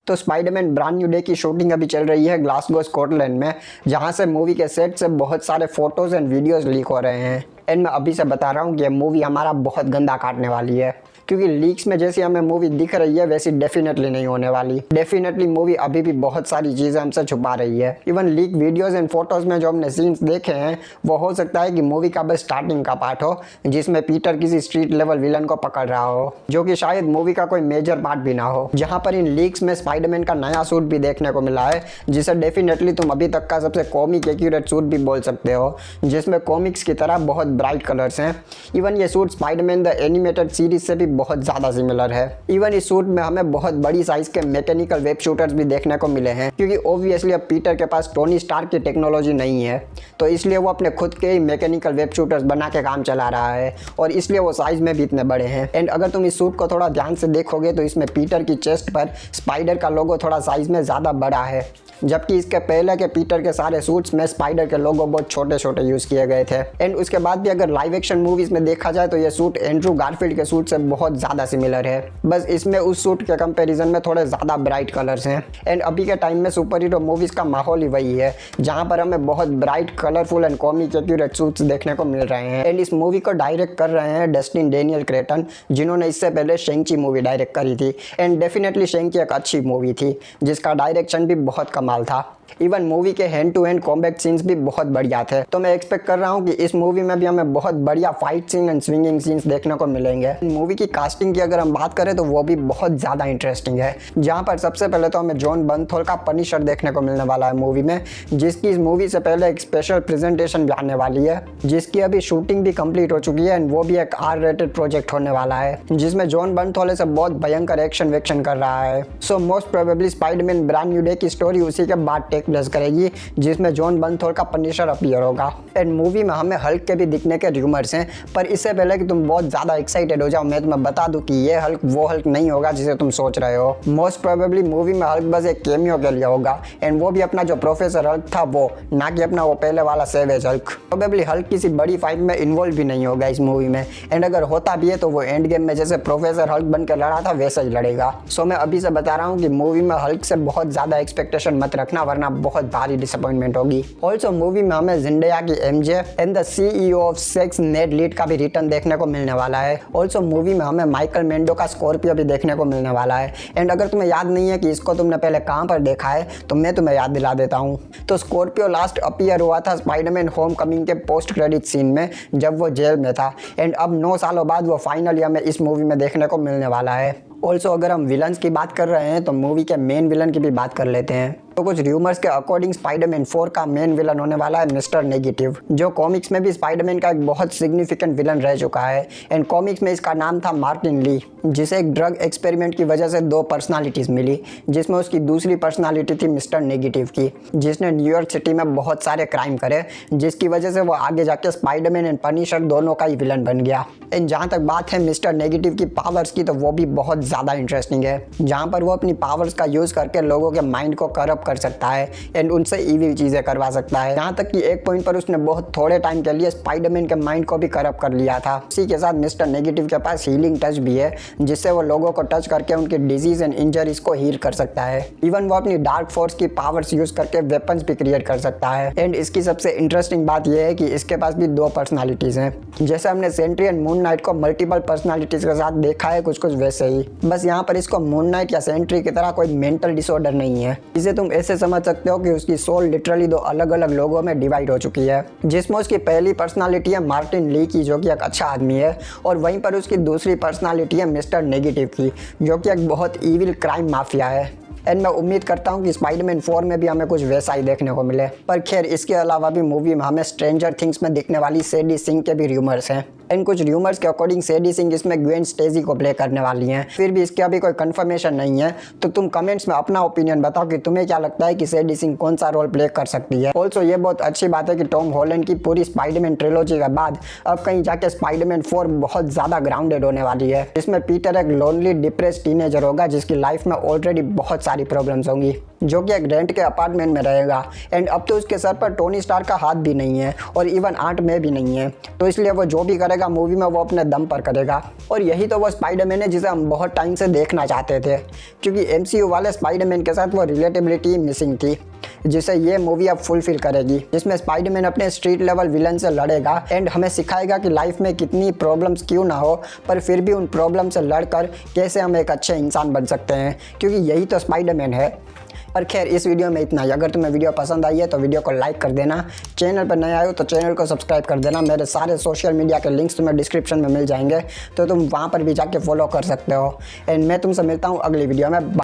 तो Spiderman brand new day की shooting अभी चल रही है ग्लासगो स्कॉटलैंड में, जहां से मूवी के सेट से बहुत सारे फोटोज एंड वीडियोस लीक हो रहे हैं। एंड मैं अभी से बता रहा हूँ कि ये मूवी हमारा बहुत गंदा काटने वाली है, क्योंकि लीक्स में जैसी हमें मूवी दिख रही है वैसी डेफिनेटली नहीं होने वाली। डेफिनेटली मूवी अभी भी बहुत सारी चीज़ें हमसे छुपा रही है। Even leak videos and photos में जो हमने सीन्स देखे हैं वो हो सकता है कि मूवी का बस स्टार्टिंग का पार्ट हो, जिसमें पीटर किसी स्ट्रीट लेवल विलन को पकड़ रहा हो, जो कि शायद मूवी का कोई मेजर पार्ट भी ना हो। जहाँ पर इन लीक्स में स्पाइडरमैन का नया सूट भी देखने को मिला है, जिसे डेफिनेटली तुम अभी तक का सबसे कॉमिक एक्यूरेट सूट भी बोल सकते हो, जिसमें कॉमिक्स की तरह बहुत ब्राइट कलर्स हैं। इवन ये suit Spiderman the animated series से भी बहुत ज़्यादा सिमिलर है। इवन इस सूट में हमें बहुत बड़ी साइज के मैकेनिकल वेब शूटर्स भी देखने को मिले हैं, क्योंकि ऑब्वियसली अब पीटर के पास टोनी स्टार्क की टेक्नोलॉजी नहीं है, तो इसलिए वो अपने खुद के ही मैकेनिकल वेब शूटर्स बना के काम चला रहा है, और इसलिए वो साइज में भी इतने बड़े हैं। एंड अगर तुम इस सूट को थोड़ा ध्यान से देखोगे तो इसमें पीटर की चेस्ट पर स्पाइडर का लोगो थोड़ा साइज में ज़्यादा बड़ा है, जबकि इसके पहले के पीटर के सारे सूट्स में स्पाइडर के लोगो बहुत छोटे छोटे यूज़ किए गए थे। एंड उसके बाद भी अगर लाइव एक्शन मूवीज़ में देखा जाए तो ये सूट एंड्रू गारफील्ड के सूट से बहुत ज़्यादा सिमिलर है, बस इसमें उस सूट के कंपैरिजन में थोड़े ज़्यादा ब्राइट कलर्स हैं। एंड अभी के टाइम में सुपर हीरो मूवीज़ का माहौल ही वही है, जहाँ पर हमें बहुत bright colourful and comic accurate suits देखने को मिल रहे हैं। एंड इस मूवी को डायरेक्ट कर रहे हैं डस्टिन डेनियल क्रेटन, जिन्होंने इससे पहले शेंग-ची मूवी डायरेक्ट करी थी। एंड डेफिनेटली शेंग-ची एक अच्छी मूवी थी, जिसका डायरेक्शन भी बहुत कमाल था। इवन मूवी के hand to hand combat scenes भी बहुत बढ़िया थे, तो मैं एक्सपेक्ट कर रहा हूँ कि इस मूवी में भी हमें बहुत बढ़िया fight scene and swinging scenes देखने को मिलेंगे। मूवी की कास्टिंग की अगर हम बात करें तो वो भी बहुत ज़्यादा इंटरेस्टिंग है, जहाँ पर सबसे पहले तो हमें जॉन बर्नथोल का पनिशर देखने को मिलने वाला है मूवी में, जिसकी इस मूवी से पहले एक स्पेशल प्रेजेंटेशन भी आने वाली है, जिसकी अभी शूटिंग भी कंप्लीट हो चुकी है। एंड वो भी एक R-rated प्रोजेक्ट होने वाला है, जिसमें जॉन बर्नथोल से बहुत भयंकर एक्शन वेक्शन कर रहा है। So most probably Spiderman brand new day की स्टोरी उसी के बाद टेक प्लेस करेगी, जिसमें जॉन बर्नथोल का पनिशर अपीयर होगा। एंड मूवी में हमें हल्क के भी दिखने के रूमर्स हैं, पर इससे पहले कि तुम बहुत ज़्यादा एक्साइटेड हो जाओ, मैं तुम्हें बता दूं कि ये हल्क वो हल्क नहीं होगा जिसे तुम सोच रहे हो। मोस्ट प्रोबेबली मूवी में हल्क बस एक कैमियो के लिए होगा, एंड वो भी अपना जो प्रोफेसर हल्क था वो, ना कि अपना वो पहले वाला सेवेज हल्क। प्रोबेबली हल्क किसी बड़ी फाइट में इन्वॉल्व भी नहीं होगा इस मूवी में, एंड अगर होता भी है तो वो एंड गेम में जैसे प्रोफेसर हल्क बन के लड़ा था वैसा ही लड़ेगा। सो मैं अभी से बता रहा हूँ कि मूवी में हल्क से बहुत ज़्यादा एक्सपेक्टेशन मत रखना, वरना बहुत भारी डिसअपॉइंटमेंट होगी। ऑल्सो मूवी में हमें जिंडेया की MJ and the CEO of सेक्स नेड लीड का भी रिटर्न देखने को मिलने वाला है। ऑल्सो मूवी में हमें माइकल मेंडो का स्कॉर्पियो भी देखने को मिलने वाला है। एंड अगर तुम्हें याद नहीं है कि इसको तुमने पहले कहाँ पर देखा है तो मैं तुम्हें याद दिला देता हूँ। तो स्कॉर्पियो लास्ट अपीयर हुआ था स्पाइडरमैन होमकमिंग के पोस्ट क्रेडिट सीन में, जब वो जेल में था। एंड अब 9 सालों बाद वो फाइनली हमें इस मूवी में देखने को मिलने वाला है। ऑल्सो अगर हम विलन्स की बात कर रहे हैं तो मूवी के मेन विलन की भी बात कर लेते हैं। तो कुछ र्यूमर्स के अकॉर्डिंग स्पाइडरमैन 4 का मेन विलन होने वाला है मिस्टर नेगेटिव, जो कॉमिक्स में भी स्पाइडरमैन का एक बहुत सिग्निफिकेंट विलन रह चुका है। एंड कॉमिक्स में इसका नाम था मार्टिन ली, जिसे एक ड्रग एक्सपेरिमेंट की वजह से 2 पर्सनालिटीज़ मिली, जिसमें उसकी दूसरी पर्सनालिटी थी मिस्टर नेगेटिव की, जिसने न्यूयॉर्क सिटी में बहुत सारे क्राइम करे, जिसकी वजह से वो आगे जाके स्पाइडरमैन एंड पनिशर दोनों का ही विलन बन गया। एंड जहाँ तक बात है मिस्टर नेगेटिव की पावर्स की, तो वो भी बहुत ज़्यादा इंटरेस्टिंग है, जहाँ पर वो अपनी पावर्स का यूज़ करके लोगों के माइंड को करप्ट कर सकता है एंड उनसे इविल चीज़ें करवा सकता है। यहाँ तक कि एक पॉइंट पर उसने बहुत थोड़े टाइम के लिए स्पाइडरमैन के माइंड को भी करप्ट कर लिया था। इसी के साथ मिस्टर नेगेटिव के पास हीलिंग टच भी है, जिससे वो लोगों को टच करके उनकी डिजीज एंड इंजरीज को हील कर सकता है। इवन वो अपनी डार्क फोर्स की पावर्स यूज करके वेपन्स भी क्रिएट कर सकता है। एंड इसकी सबसे इंटरेस्टिंग बात यह है कि इसके पास भी 2 पर्सनालिटीज़ हैं। जैसे हमने सेंट्री एंड मून नाइट को मल्टीपल पर्सनालिटीज़ के साथ देखा है, कुछ कुछ वैसे ही, बस यहाँ पर इसको मून नाइट या सेंट्री की तरह कोई मेंटल डिसऑर्डर नहीं है। इसे तुम ऐसे समझ सकते हो कि उसकी सोल लिटरली 2 अलग अलग लोगों में डिवाइड हो चुकी है, जिसमें उसकी पहली पर्सनालिटी है मार्टिन ली की, जो कि एक अच्छा आदमी है, और वहीं पर उसकी दूसरी पर्सनालिटी है मिस्टर नेगेटिव की, जो कि एक बहुत ईविल क्राइम माफिया है। एंड मैं उम्मीद करता हूँ कि स्पाइडरमैन 4 में भी हमें कुछ वैसा ही देखने को मिले। पर खैर, इसके अलावा भी मूवी में हमें स्ट्रेंजर थिंग्स में दिखने वाली सैडी सिंह के भी र्यूमर्स हैं। एंड कुछ र्यूमर्स के अकॉर्डिंग सैडी सिंह इसमें ग्वेन स्टेसी को प्ले करने वाली हैं। फिर भी इसके अभी कोई कंफर्मेशन नहीं है, तो तुम कमेंट्स में अपना ओपिनियन बताओ कि तुम्हें क्या लगता है कि सैडी सिंह कौन सा रोल प्ले कर सकती है। ऑल्सो ये बहुत अच्छी बात है कि टॉम हॉलैंड की पूरी स्पाइडरमैन ट्रिलॉजी के बाद अब कहीं जाके स्पाइडरमैन 4 बहुत ज़्यादा ग्राउंडेड होने वाली है, जिसमें पीटर एक लोनली डिप्रेस्ड टीनेजर होगा, जिसकी लाइफ में ऑलरेडी बहुत सारी प्रॉब्लम्स होंगी। जो कि एक रेंट के अपार्टमेंट में रहेगा। एंड अब तो उसके सर पर टोनी स्टार का हाथ भी नहीं है और इवन आंट में भी नहीं है, तो इसलिए वो जो भी करेगा मूवी में वो अपने दम पर करेगा। और यही तो वो स्पाइडरमैन है जिसे हम बहुत टाइम से देखना चाहते थे, क्योंकि MCU वाले स्पाइडरमैन के साथ वो रिलेटेबिलिटी मिसिंग थी, जिसे ये मूवी अब फुलफिल करेगी, जिसमें स्पाइडरमैन अपने स्ट्रीट लेवल विलन से लड़ेगा एंड हमें सिखाएगा कि लाइफ में कितनी प्रॉब्लम्स क्यों ना हो, पर फिर भी उन प्रॉब्लम से लड़कर कैसे हम एक अच्छे इंसान बन सकते हैं, क्योंकि यही तो स्पाइडरमैन है। पर खैर इस वीडियो में इतना ही। अगर तुम्हें वीडियो पसंद आई है तो वीडियो को लाइक कर देना, चैनल पर नए आए हो तो चैनल को सब्सक्राइब कर देना। मेरे सारे सोशल मीडिया के लिंक्स तुम्हें डिस्क्रिप्शन में मिल जाएंगे, तो तुम वहाँ पर भी जाके फॉलो कर सकते हो। एंड मैं तुमसे मिलता हूँ अगली वीडियो में।